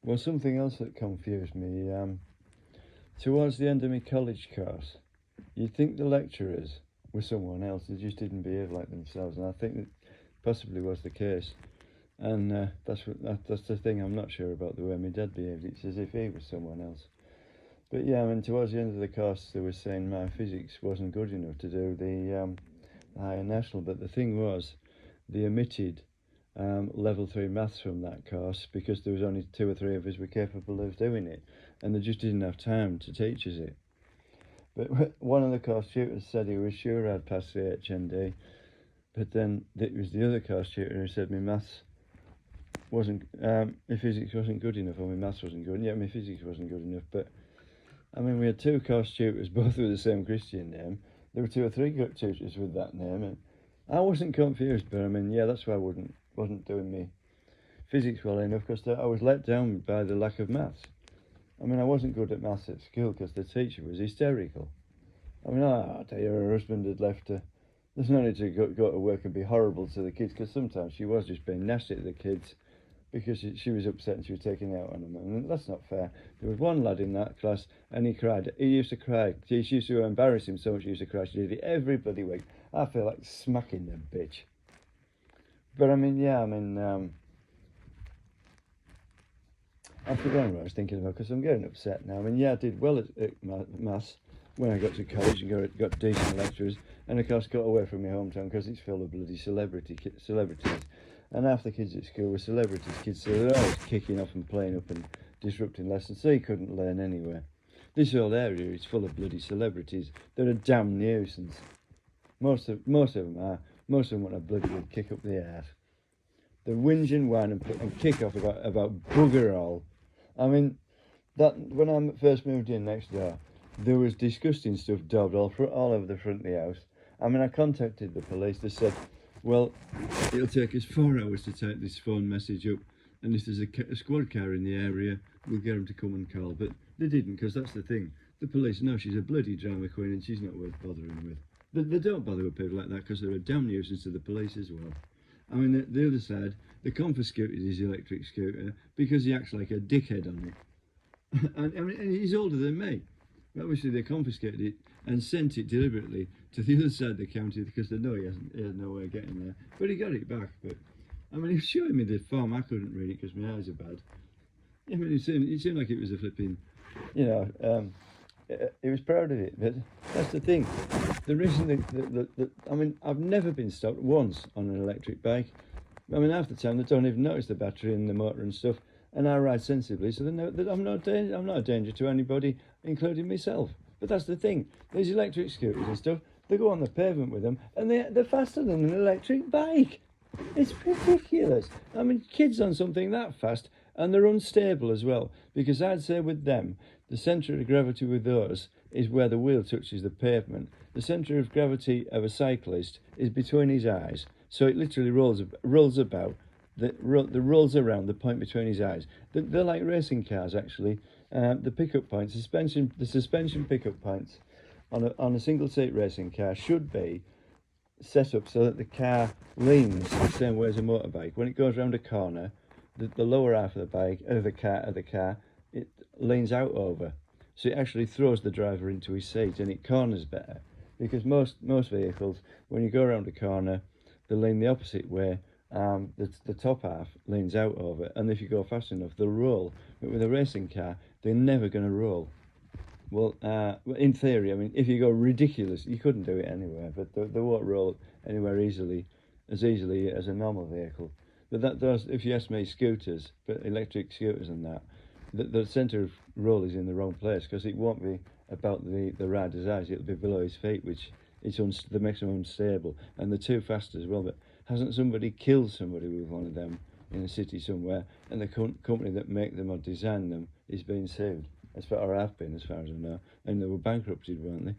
Well, something else that confused me, towards the end of my college course, you'd think the lecturers were someone else, they just didn't behave like themselves, and I think that possibly was the case. And that's the thing I'm not sure about the way my dad behaved. It's as if he was someone else. But yeah, I mean, towards the end of the course, they were saying my physics wasn't good enough to do the higher national. But the thing was, they omitted level 3 maths from that course because there was only 2 or 3 of us were capable of doing it, and they just didn't have time to teach us it. But one of the course tutors said he was sure I'd passed the HND, but then it was the other course tutor who said my maths wasn't, my physics wasn't good enough, or my maths wasn't good. And yeah, my physics wasn't good enough. But I mean, we had 2 course tutors, both with the same Christian name. There were 2 or 3 tutors with that name, and I wasn't confused. But I mean, yeah, that's why I wasn't doing me physics well enough, because I was let down by the lack of maths. I mean, I wasn't good at maths at school because the teacher was hysterical. I mean, I tell you, her husband had left her. There's no need to go to work and be horrible to the kids, because sometimes she was just being nasty to the kids because she was upset and she was taking it out on them. And that's not fair. There was one lad in that class and he cried. He used to cry. She used to embarrass him so much he used to cry. She did it every bloody week. I feel like smacking the bitch. But I mean, yeah, I mean, I've forgotten what I was thinking about because I'm getting upset now. I mean, yeah, I did well at maths when I got to college and got decent lecturers, and of course got away from my hometown because it's full of bloody celebrities. And half the kids at school were celebrities kids, so they're always kicking off and playing up and disrupting lessons, so you couldn't learn anywhere. This whole area is full of bloody celebrities. They're a damn nuisance. Most of them are. Most of them want a bloody good kick up the arse. They whinge and whine and kick off about bugger all. I mean, that when I first moved in next door, there was disgusting stuff daubed all over the front of the house. I mean, I contacted the police. They said, well, it'll take us 4 hours to type this phone message up, and if there's a squad car in the area, we'll get them to come and call. But they didn't, because that's the thing. The police know she's a bloody drama queen and she's not worth bothering with. They don't bother with people like that because they're a damn nuisance to the police as well. I mean, the other side, they confiscated his electric scooter because he acts like a dickhead on it. And I mean, he's older than me. Obviously, they confiscated it and sent it deliberately to the other side of the county because they know he has no way of getting there. But he got it back. But I mean, he was showing me the form. I couldn't read it because my eyes are bad. I mean, it seemed like it was a flipping, you know. He was proud of it, but that's the thing. The reason I mean, I've never been stopped once on an electric bike. I mean, half the time they don't even notice the battery and the motor and stuff, and I ride sensibly, so they know that I'm not a danger to anybody, including myself. But that's the thing. These electric scooters and stuff, they go on the pavement with them, and they're faster than an electric bike. It's ridiculous. I mean, kids on something that fast, and they're unstable as well, because I'd say with them, the centre of gravity with those is where the wheel touches the pavement. The centre of gravity of a cyclist is between his eyes, so it literally rolls about, rolls around the point between his eyes. They're like racing cars, actually. The pickup points, the suspension pickup points on a single seat racing car should be set up so that the car leans the same way as a motorbike. When it goes around a corner, the lower half of the car, it leans out over, so it actually throws the driver into his seat and it corners better. Because most vehicles, when you go around a corner, they lean the opposite way. The top half leans out over, and if you go fast enough, they'll roll. But with a racing car, they're never going to roll. Well, in theory, I mean, if you go ridiculous, you couldn't do it anywhere, but they won't roll anywhere as easily as a normal vehicle. But that does, if you ask me, scooters, but electric scooters and that, the centre of roll is in the wrong place, because it won't be about the rider's eyes, it'll be below his feet, which that makes them unstable, and they're too fast as well. But hasn't somebody killed somebody with one of them in a city somewhere, and the company that make them or design them is being sued? As far as I know, and they were bankrupted, weren't they?